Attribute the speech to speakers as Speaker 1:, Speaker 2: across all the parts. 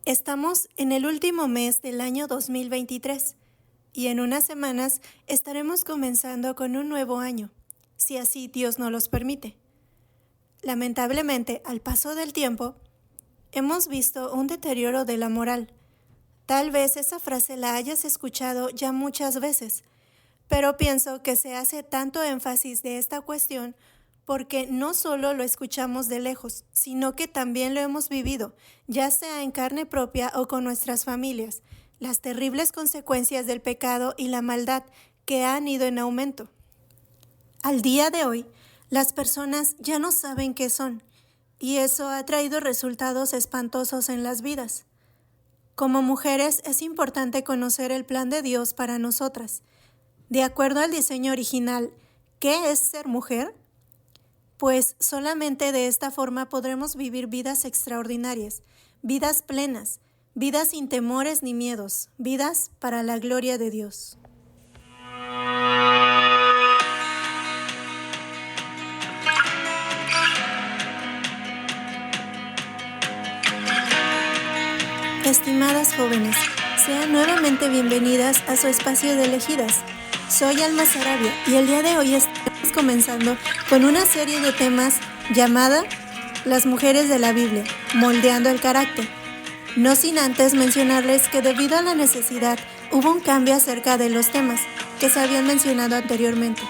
Speaker 1: Estamos en el último mes del año 2023 y en unas semanas estaremos comenzando con un nuevo año, si así Dios nos los permite. Lamentablemente, al paso del tiempo, hemos visto un deterioro de la moral. Tal vez esa frase la hayas escuchado ya muchas veces, pero pienso que se hace tanto énfasis de esta cuestión porque no solo lo escuchamos de lejos, sino que también lo hemos vivido, ya sea en carne propia o con nuestras familias, las terribles consecuencias del pecado y la maldad que han ido en aumento. Al día de hoy, las personas ya no saben qué son, y eso ha traído resultados espantosos en las vidas. Como mujeres es importante conocer el plan de Dios para nosotras. De acuerdo al diseño original, ¿qué es ser mujer? Pues solamente de esta forma podremos vivir vidas extraordinarias, vidas plenas, vidas sin temores ni miedos, vidas para la gloria de Dios. Estimadas jóvenes, sean nuevamente bienvenidas a su espacio de Elegidas. Soy Alma Sarabia y el día de hoy estamos comenzando con una serie de temas llamada Las mujeres de la Biblia, moldeando el carácter. No sin antes mencionarles que debido a la necesidad hubo un cambio acerca de los temas que se habían mencionado anteriormente,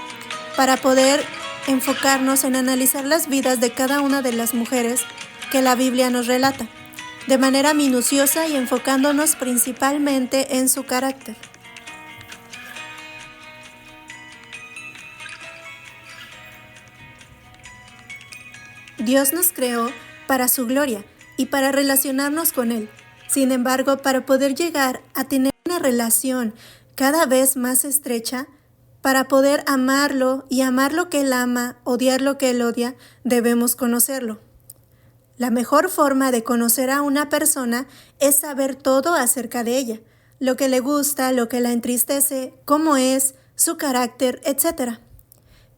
Speaker 1: para poder enfocarnos en analizar las vidas de cada una de las mujeres que la Biblia nos relata, de manera minuciosa y enfocándonos principalmente en su carácter. Dios nos creó para su gloria y para relacionarnos con Él. Sin embargo, para poder llegar a tener una relación cada vez más estrecha, para poder amarlo y amar lo que Él ama, odiar lo que Él odia, debemos conocerlo. La mejor forma de conocer a una persona es saber todo acerca de ella, lo que le gusta, lo que la entristece, cómo es, su carácter, etc.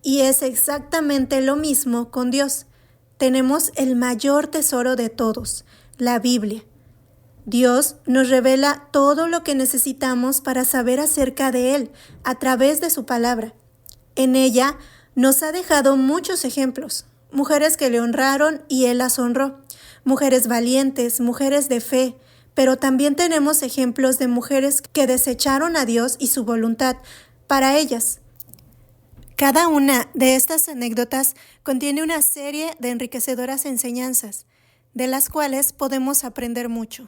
Speaker 1: Y es exactamente lo mismo con Dios. Tenemos el mayor tesoro de todos, la Biblia. Dios nos revela todo lo que necesitamos para saber acerca de Él a través de su palabra. En ella nos ha dejado muchos ejemplos, mujeres que le honraron y Él las honró, mujeres valientes, mujeres de fe, pero también tenemos ejemplos de mujeres que desecharon a Dios y su voluntad para ellas. Cada una de estas anécdotas contiene una serie de enriquecedoras enseñanzas, de las cuales podemos aprender mucho.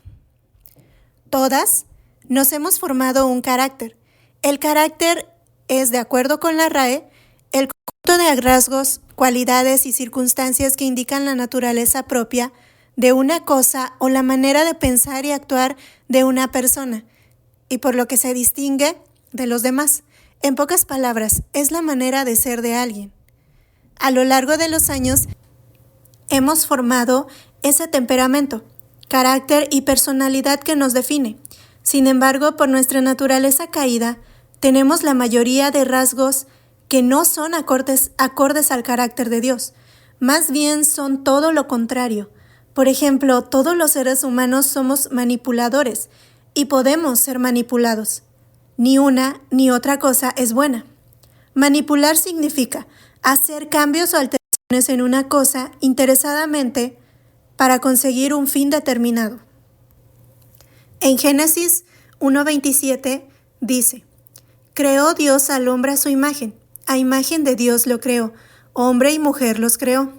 Speaker 1: Todas nos hemos formado un carácter. El carácter es, de acuerdo con la RAE, el conjunto de rasgos, cualidades y circunstancias que indican la naturaleza propia de una cosa o la manera de pensar y actuar de una persona, y por lo que se distingue de los demás. En pocas palabras, es la manera de ser de alguien. A lo largo de los años, hemos formado ese temperamento, carácter y personalidad que nos define. Sin embargo, por nuestra naturaleza caída, tenemos la mayoría de rasgos que no son acordes al carácter de Dios. Más bien son todo lo contrario. Por ejemplo, todos los seres humanos somos manipuladores y podemos ser manipulados. Ni una ni otra cosa es buena. Manipular significa hacer cambios o alteraciones en una cosa interesadamente para conseguir un fin determinado. En Génesis 1:27 dice: Creó Dios al hombre a su imagen, a imagen de Dios lo creó, hombre y mujer los creó.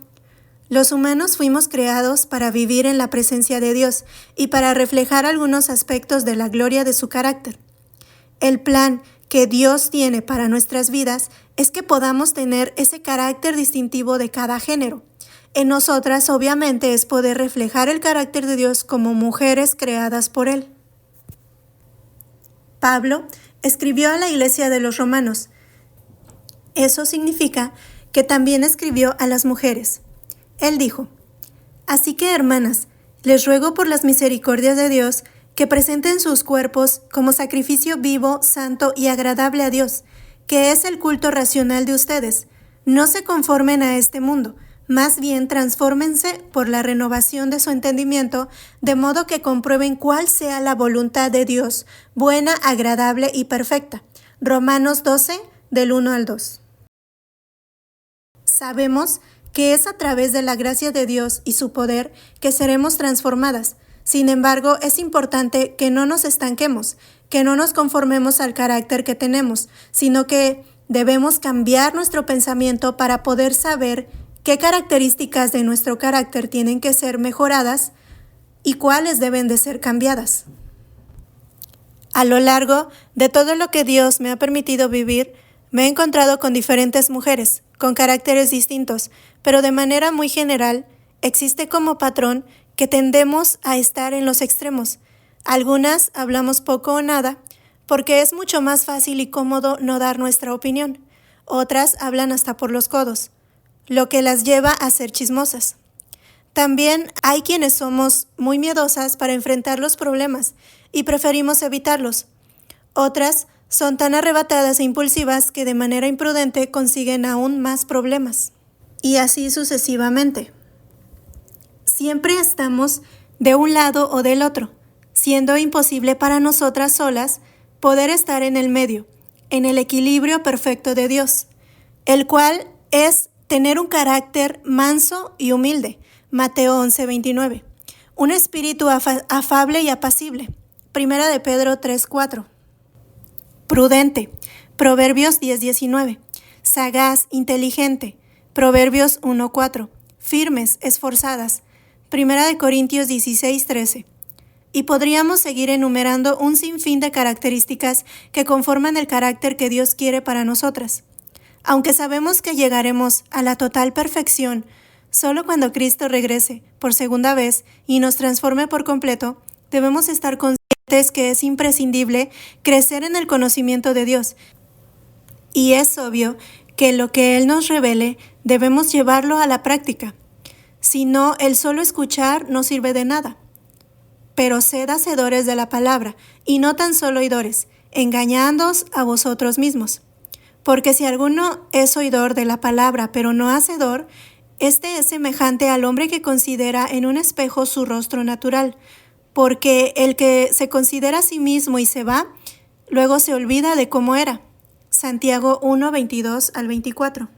Speaker 1: Los humanos fuimos creados para vivir en la presencia de Dios y para reflejar algunos aspectos de la gloria de su carácter. El plan que Dios tiene para nuestras vidas es que podamos tener ese carácter distintivo de cada género. En nosotras, obviamente, es poder reflejar el carácter de Dios como mujeres creadas por Él. Pablo escribió a la iglesia de los romanos. Eso significa que también escribió a las mujeres. Él dijo: Así que, hermanas, les ruego por las misericordias de Dios que presenten sus cuerpos como sacrificio vivo, santo y agradable a Dios, que es el culto racional de ustedes. No se conformen a este mundo, Más bien, transfórmense por la renovación de su entendimiento, de modo que comprueben cuál sea la voluntad de Dios, buena, agradable y perfecta. Romanos 12, del 1 al 2. Sabemos que es a través de la gracia de Dios y su poder que seremos transformadas. Sin embargo, es importante que no nos estanquemos, que no nos conformemos al carácter que tenemos, sino que debemos cambiar nuestro pensamiento para poder saber qué características de nuestro carácter tienen que ser mejoradas y cuáles deben de ser cambiadas. A lo largo de todo lo que Dios me ha permitido vivir, me he encontrado con diferentes mujeres, con caracteres distintos, pero de manera muy general, existe como patrón que tendemos a estar en los extremos. Algunas hablamos poco o nada, porque es mucho más fácil y cómodo no dar nuestra opinión. Otras hablan hasta por los codos, lo que las lleva a ser chismosas. También hay quienes somos muy miedosas para enfrentar los problemas y preferimos evitarlos. Otras son tan arrebatadas e impulsivas que de manera imprudente consiguen aún más problemas. Y así sucesivamente. Siempre estamos de un lado o del otro, siendo imposible para nosotras solas poder estar en el medio, en el equilibrio perfecto de Dios, el cual es tener un carácter manso y humilde, Mateo 11:29, un espíritu afable y apacible, Primera de Pedro 3:4, prudente, Proverbios 10:19, sagaz, inteligente, Proverbios 1:4, firmes, esforzadas, Primera de Corintios 16:13. Y podríamos seguir enumerando un sinfín de características que conforman el carácter que Dios quiere para nosotras. Aunque sabemos que llegaremos a la total perfección solo cuando Cristo regrese por segunda vez y nos transforme por completo, debemos estar conscientes que es imprescindible crecer en el conocimiento de Dios. Y es obvio que lo que Él nos revele debemos llevarlo a la práctica. Si no, el solo escuchar no sirve de nada. Pero sed hacedores de la palabra, y no tan solo oidores, engañándoos a vosotros mismos. Porque si alguno es oidor de la palabra, pero no hacedor, este es semejante al hombre que considera en un espejo su rostro natural. Porque el que se considera a sí mismo y se va, luego se olvida de cómo era. Santiago 1:22 al 24.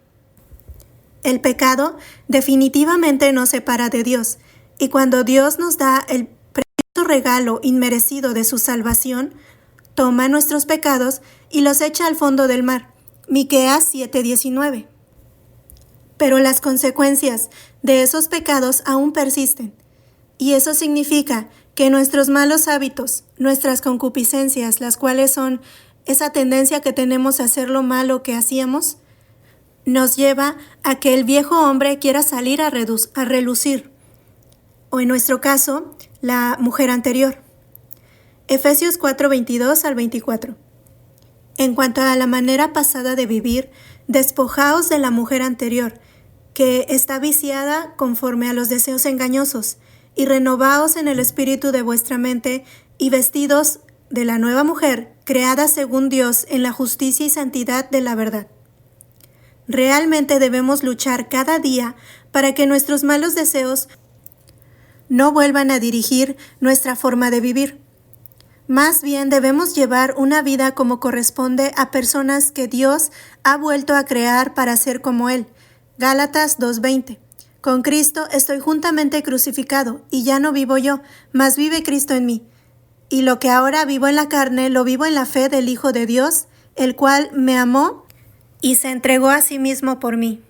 Speaker 1: El pecado definitivamente nos separa de Dios, y cuando Dios nos da el regalo inmerecido de su salvación, toma nuestros pecados y los echa al fondo del mar. Miqueas 7:19. Pero las consecuencias de esos pecados aún persisten, y eso significa que nuestros malos hábitos, nuestras concupiscencias, las cuales son esa tendencia que tenemos a hacer lo malo que hacíamos, nos lleva a que el viejo hombre quiera salir a relucir, o en nuestro caso, la mujer anterior. Efesios 4:22 al 24. En cuanto a la manera pasada de vivir, despojaos de la mujer anterior, que está viciada conforme a los deseos engañosos, y renovaos en el espíritu de vuestra mente, y vestidos de la nueva mujer, creada según Dios en la justicia y santidad de la verdad. Realmente debemos luchar cada día para que nuestros malos deseos no vuelvan a dirigir nuestra forma de vivir. Más bien debemos llevar una vida como corresponde a personas que Dios ha vuelto a crear para ser como Él. Gálatas 2:20. Con Cristo estoy juntamente crucificado, y ya no vivo yo, mas vive Cristo en mí. Y lo que ahora vivo en la carne, lo vivo en la fe del Hijo de Dios, el cual me amó y se entregó a sí mismo por mí.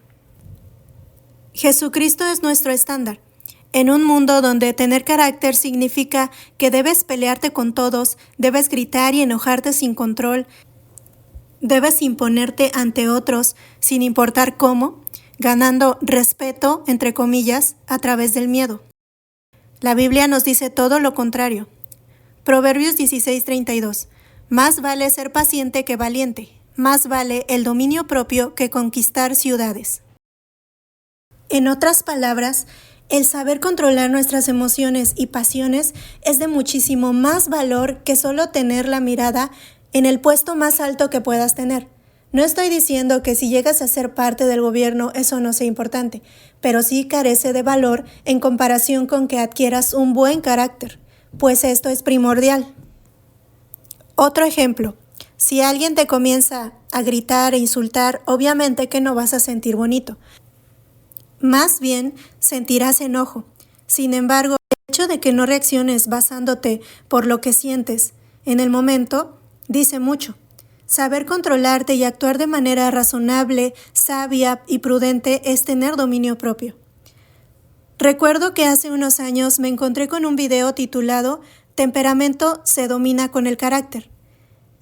Speaker 1: Jesucristo es nuestro estándar. En un mundo donde tener carácter significa que debes pelearte con todos, debes gritar y enojarte sin control, debes imponerte ante otros sin importar cómo, ganando respeto, entre comillas, a través del miedo. La Biblia nos dice todo lo contrario. Proverbios 16:32. Más vale ser paciente que valiente, más vale el dominio propio que conquistar ciudades. En otras palabras, el saber controlar nuestras emociones y pasiones es de muchísimo más valor que solo tener la mirada en el puesto más alto que puedas tener. No estoy diciendo que si llegas a ser parte del gobierno eso no sea importante, pero sí carece de valor en comparación con que adquieras un buen carácter, pues esto es primordial. Otro ejemplo, si alguien te comienza a gritar e insultar, obviamente que no vas a sentir bonito. Más bien sentirás enojo. Sin embargo, el hecho de que no reacciones basándote por lo que sientes en el momento dice mucho. Saber controlarte y actuar de manera razonable, sabia y prudente es tener dominio propio. Recuerdo que hace unos años me encontré con un video titulado Temperamento se domina con el carácter.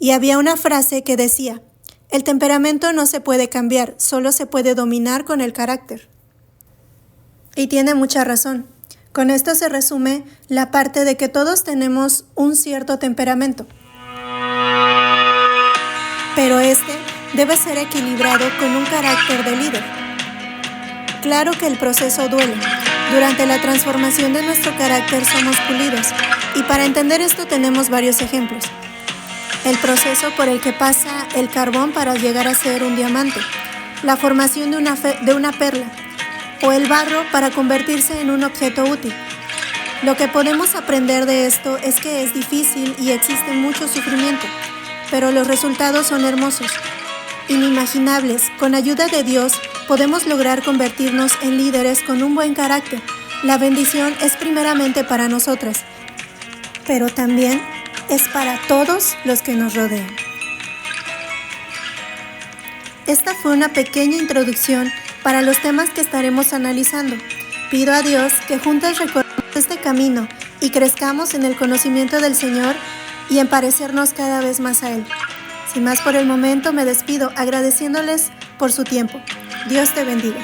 Speaker 1: Y había una frase que decía, el temperamento no se puede cambiar, solo se puede dominar con el carácter. Y tiene mucha razón. Con esto se resume la parte de que todos tenemos un cierto temperamento. Pero este debe ser equilibrado con un carácter de líder. Claro que el proceso duele. Durante la transformación de nuestro carácter somos pulidos. Y para entender esto tenemos varios ejemplos. El proceso por el que pasa el carbón para llegar a ser un diamante. La formación de una perla. O el barro para convertirse en un objeto útil. Lo que podemos aprender de esto es que es difícil y existe mucho sufrimiento, pero los resultados son hermosos, inimaginables. Con ayuda de Dios podemos lograr convertirnos en líderes con un buen carácter. La bendición es primeramente para nosotras, pero también es para todos los que nos rodean. Esta fue una pequeña introducción para los temas que estaremos analizando. Pido a Dios que juntas recorramos este camino y crezcamos en el conocimiento del Señor y en parecernos cada vez más a Él. Sin más por el momento, me despido agradeciéndoles por su tiempo. Dios te bendiga.